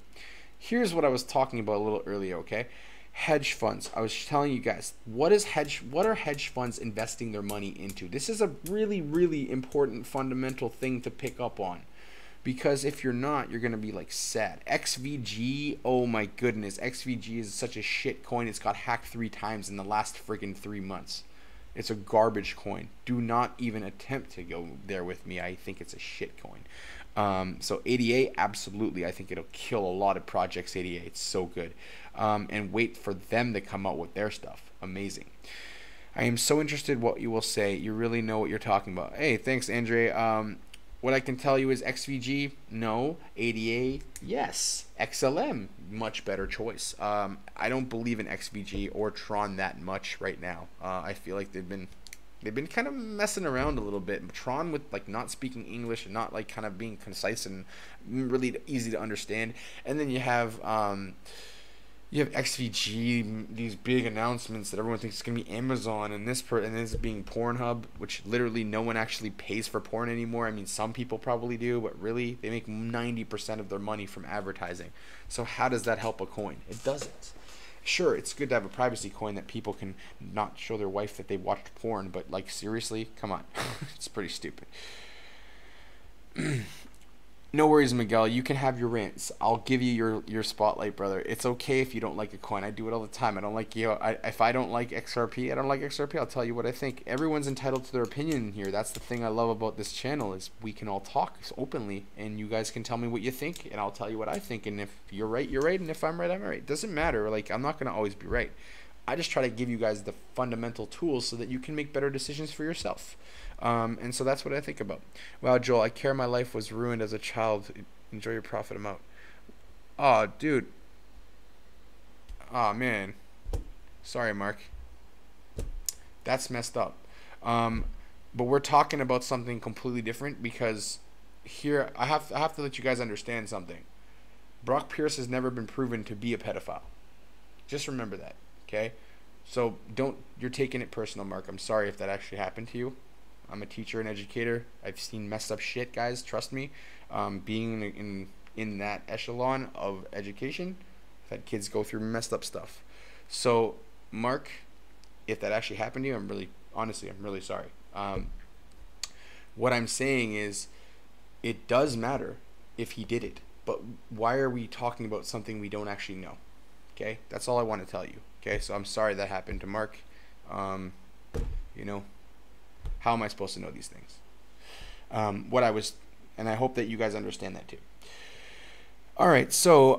Here's what I was talking about a little earlier, okay? Hedge funds. I was telling you guys, what are hedge funds investing their money into? This is a really, really important fundamental thing to pick up on. Because if you're not, you're going to be like sad. XVG, oh my goodness. XVG is such a shit coin. It's got hacked 3 times in the last friggin' 3 months. It's a garbage coin. Do not even attempt to go there with me. I think it's a shit coin. So ADA, absolutely. I think it'll kill a lot of projects. ADA, it's so good. And wait for them to come out with their stuff. Amazing. I am so interested what you will say. You really know what you're talking about. Hey, thanks, Andre. What I can tell you is XVG, no. ADA, yes. XLM, much better choice. I don't believe in XVG or Tron that much right now. I feel like they've been kind of messing around a little bit. Tron with like not speaking English and not like kind of being concise and really easy to understand. And then you have XVG, these big announcements that everyone thinks is going to be Amazon, and this being Pornhub, which literally no one actually pays for porn anymore. I mean, some people probably do, but really, they make 90% of their money from advertising. So how does that help a coin? It doesn't. Sure, it's good to have a privacy coin that people can not show their wife that they watched porn, but like seriously, come on. It's pretty stupid. No worries, Miguel. You can have your rants. I'll give you your spotlight, brother. It's okay if you don't like a coin. I do it all the time. I don't like if I don't like XRP, I don't like XRP. I'll tell you what I think. Everyone's entitled to their opinion here. That's the thing I love about this channel is we can all talk openly, and you guys can tell me what you think, and I'll tell you what I think. And if you're right, you're right, and if I'm right, I'm right. It doesn't matter. Like I'm not gonna always be right. I just try to give you guys the fundamental tools so that you can make better decisions for yourself. And so that's what I think about. Wow, Joel, I care my life was ruined as a child. Enjoy your profit amount. Oh, dude. Oh, man. Sorry, Mark. That's messed up. But we're talking about something completely different because here, I have to let you guys understand something. Brock Pierce has never been proven to be a pedophile. Just remember that, okay? So you're taking it personal, Mark. I'm sorry if that actually happened to you. I'm a teacher and educator. I've seen messed up shit, guys. Trust me. Being in that echelon of education, I've had kids go through messed up stuff. So, Mark, if that actually happened to you, I'm really sorry. What I'm saying is, it does matter if he did it. But why are we talking about something we don't actually know? Okay, that's all I want to tell you. Okay, so I'm sorry that happened to Mark. You know. How am I supposed to know these things? And I hope that you guys understand that too. All right, so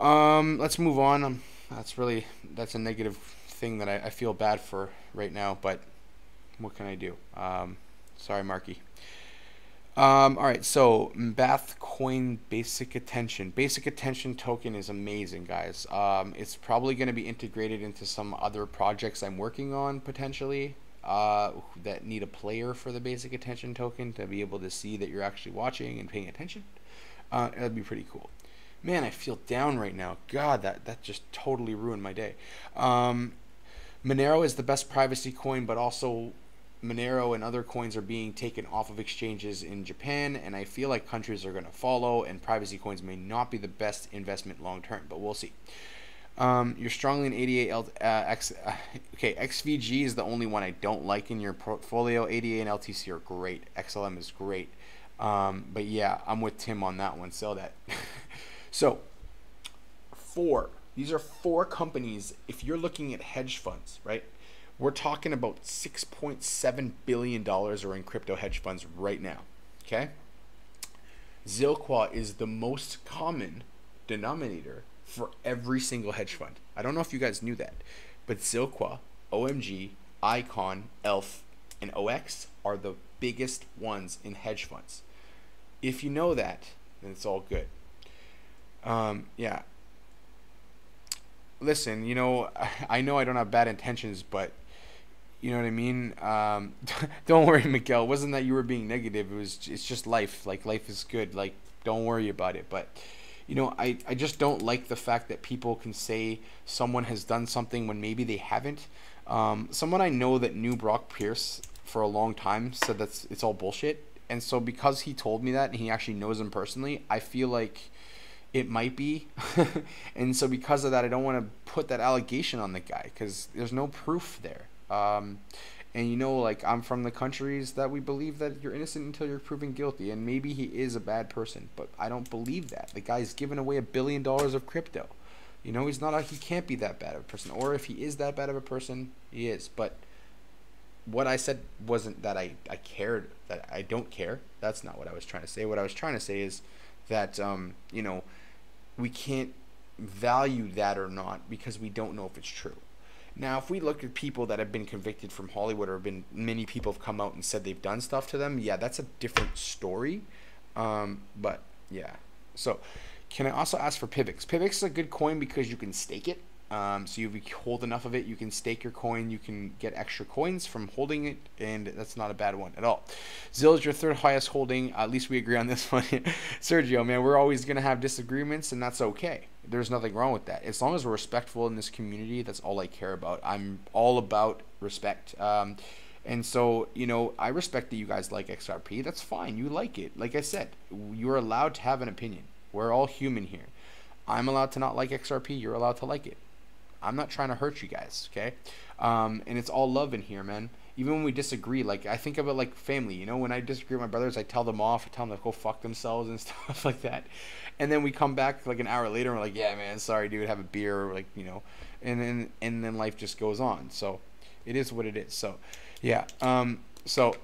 let's move on. That's a negative thing that I feel bad for right now, but what can I do? Sorry, Marky. All right, so Bath Coin Basic Attention. Basic Attention token is amazing, guys. It's probably going to be integrated into some other projects I'm working on potentially. That need a player for the basic attention token to be able to see that you're actually watching and paying attention. That'd be pretty cool. Man, I feel down right now. God, that just totally ruined my day. Monero is the best privacy coin, but also Monero and other coins are being taken off of exchanges in Japan, and I feel like countries are going to follow, and privacy coins may not be the best investment long term, but we'll see. You're strongly in ADA, okay, XVG is the only one I don't like in your portfolio. ADA and LTC are great. XLM is great. But yeah, I'm with Tim on that one. Sell that. So, these are 4 companies. If you're looking at hedge funds, right? We're talking about $6.7 billion are in crypto hedge funds right now. Okay? Zilqua is the most common denominator for every single hedge fund. I don't know if you guys knew that, but Zilqua, OMG, Icon, ELF, and OX are the biggest ones in hedge funds. If you know that, then it's all good. Yeah. Listen, you know I don't have bad intentions, but you know what I mean? Don't worry, Miguel. It wasn't that you were being negative. It's just life. Like, life is good. Like, don't worry about it. But I just don't like the fact that people can say someone has done something when maybe they haven't. Someone I know that knew Brock Pierce for a long time said that's it's all bullshit. And so because he told me that and he actually knows him personally, I feel like it might be. And so because of that, I don't want to put that allegation on the guy because there's no proof there. And like I'm from the countries that we believe that you're innocent until you're proven guilty, and maybe he is a bad person, but I don't believe that. The guy's given away $1 billion of crypto. He can't be that bad of a person, or if he is that bad of a person, he is. But what I said wasn't that I cared, that I don't care. That's not what I was trying to say. What I was trying to say is that we can't value that or not because we don't know if it's true. Now, if we look at people that have been convicted from Hollywood, or many people have come out and said they've done stuff to them, yeah, that's a different story. But yeah. So, can I also ask for Pivx? Pivx is a good coin because you can stake it. So if you hold enough of it, you can stake your coin. You can get extra coins from holding it, and that's not a bad one at all. Zill is your third highest holding. At least we agree on this one. Sergio, man, we're always going to have disagreements, and that's okay. There's nothing wrong with that. As long as we're respectful in this community, that's all I care about. I'm all about respect. And so, I respect that you guys like XRP. That's fine. You like it. Like I said, you're allowed to have an opinion. We're all human here. I'm allowed to not like XRP. You're allowed to like it. I'm not trying to hurt you guys, okay? And it's all love in here, man. Even when we disagree, like, I think of it like family, when I disagree with my brothers, I tell them off, I tell them to go fuck themselves and stuff like that. And then we come back like an hour later and we're like, yeah, man, sorry, dude, have a beer, or like, and then life just goes on. So it is what it is. So, yeah. So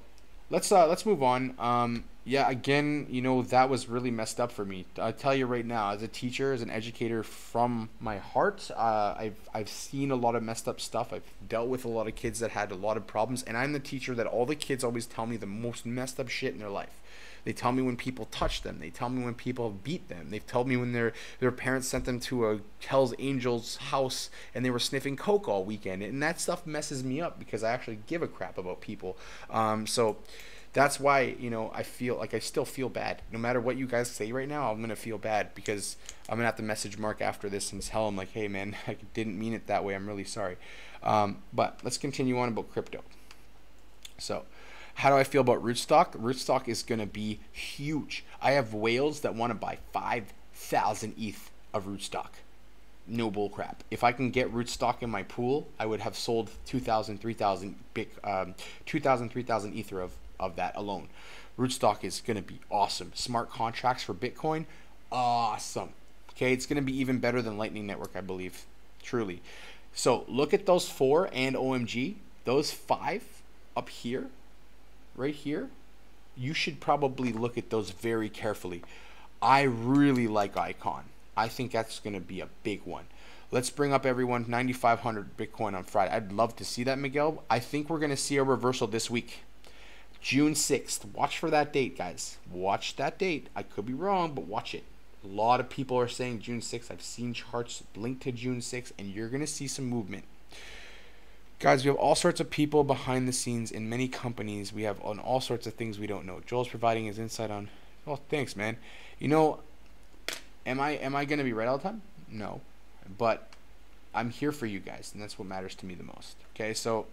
let's move on. Yeah, again, that was really messed up for me. I'll tell you right now, as a teacher, as an educator from my heart, I've seen a lot of messed up stuff. I've dealt with a lot of kids that had a lot of problems, and I'm the teacher that all the kids always tell me the most messed up shit in their life. They tell me when people touch them. They tell me when people beat them. They've told me when their parents sent them to a Hell's Angels house and they were sniffing coke all weekend. And that stuff messes me up because I actually give a crap about people. So that's why, I feel like I still feel bad. No matter what you guys say right now, I'm going to feel bad because I'm going to have to message Mark after this and tell him like, hey, man, I didn't mean it that way. I'm really sorry. But let's continue on about crypto. So how do I feel about Rootstock? Rootstock is going to be huge. I have whales that want to buy 5,000 ETH of Rootstock. No bull crap. If I can get Rootstock in my pool, I would have sold 2,000, 3,000 Ether of that alone. Rootstock is going to be awesome. Smart contracts for Bitcoin, awesome. Okay, it's going to be even better than Lightning Network, I believe. Truly. So look at those 4 and OMG. Those 5 up here, right here, you should probably look at those very carefully. I really like Icon. I think that's going to be a big one. Let's bring up everyone 9,500 Bitcoin on Friday. I'd love to see that, Miguel. I think we're going to see a reversal this week. June 6th. Watch for that date, guys. Watch that date. I could be wrong, but watch it. A lot of people are saying June 6th. I've seen charts linked to June 6th, and you're going to see some movement. Guys, we have all sorts of people behind the scenes in many companies. We have on all sorts of things we don't know. Joel's providing his insight on... Oh, thanks, man. Am I going to be right all the time? No. But I'm here for you guys, and that's what matters to me the most. Okay, so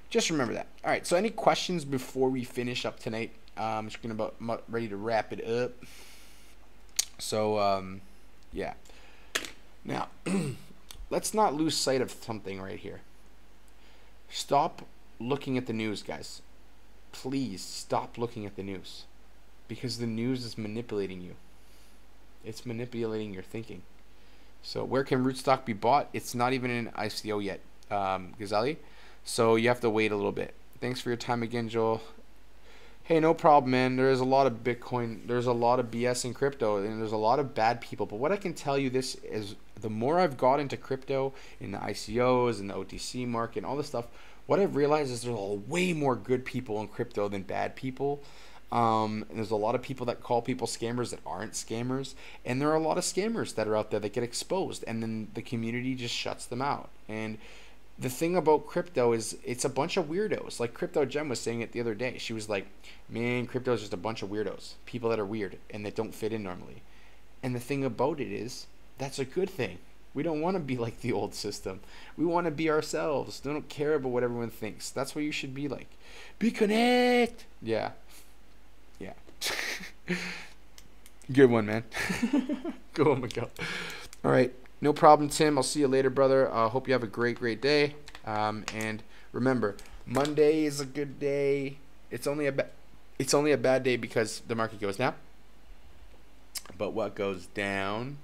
just remember that. All right, so any questions before we finish up tonight? I'm just going to about ready to wrap it up. So, yeah. Now, let's not lose sight of something right here. Stop looking at the news, guys. Please stop looking at the news. Because the news is manipulating you. It's manipulating your thinking. So where can Rootstock be bought? It's not even in ICO yet, Ghazali. So you have to wait a little bit. Thanks for your time again, Joel. Hey, no problem, man. There's a lot of Bitcoin. There's a lot of BS in crypto, and there's a lot of bad people. But what I can tell you this is the more I've got into crypto, in the ICOs, and the OTC market, and all this stuff, what I've realized is there's way more good people in crypto than bad people. And there's a lot of people that call people scammers that aren't scammers. And there are a lot of scammers that are out there that get exposed, and then the community just shuts them out. And the thing about crypto is it's a bunch of weirdos. Like Crypto Gem was saying it the other day. She was like, man, crypto is just a bunch of weirdos. People that are weird and that don't fit in normally. And the thing about it is, that's a good thing. We don't want to be like the old system. We want to be ourselves. Don't care about what everyone thinks. That's what you should be like. Be connect. Yeah. Yeah. Good one, man. Go, Miguel. All right. No problem, Tim. I'll see you later, brother. Hope you have a great, great day. And remember, Monday is a good day. It's only a bad day because the market goes down. But what goes down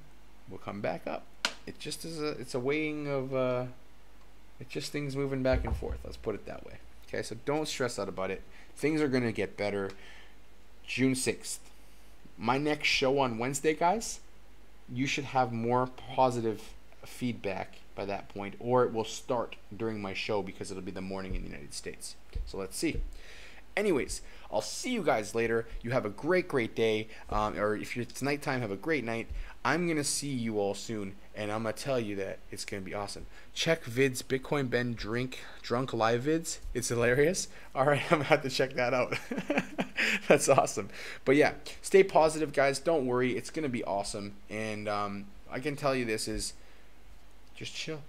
will come back up. It just is it's a weighing of it's just things moving back and forth. Let's put it that way. Okay, so don't stress out about it. Things are gonna get better. June 6th. My next show on Wednesday, guys, you should have more positive feedback by that point, or it will start during my show because it'll be the morning in the United States. So let's see. Anyways, I'll see you guys later. You have a great, great day. Or if it's nighttime, have a great night. I'm going to see you all soon, and I'm going to tell you that it's going to be awesome. Check vids, Bitcoin Ben Drunk Live vids. It's hilarious. All right, I'm going to have to check that out. That's awesome. But yeah, stay positive, guys. Don't worry. It's going to be awesome. And I can tell you this is just chill.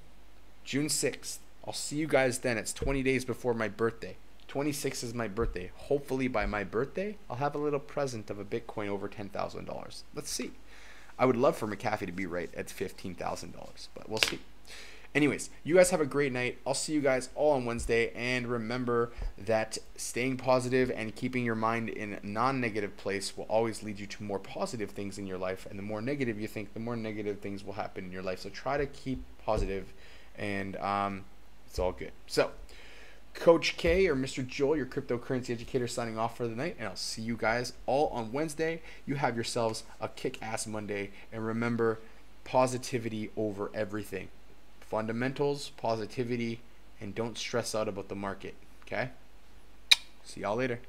June 6th. I'll see you guys then. It's 20 days before my birthday. 26 is my birthday. Hopefully by my birthday, I'll have a little present of a Bitcoin over $10,000. Let's see. I would love for McAfee to be right at $15,000, but we'll see. Anyways, you guys have a great night. I'll see you guys all on Wednesday. And remember that staying positive and keeping your mind in a non-negative place will always lead you to more positive things in your life. And the more negative you think, the more negative things will happen in your life. So try to keep positive, and it's all good. So Coach K or Mr. Joel, your cryptocurrency educator, signing off for the night, and I'll see you guys all on Wednesday. You have yourselves a kick-ass Monday, and remember, positivity over everything. Fundamentals, positivity, and don't stress out about the market, okay? See y'all later.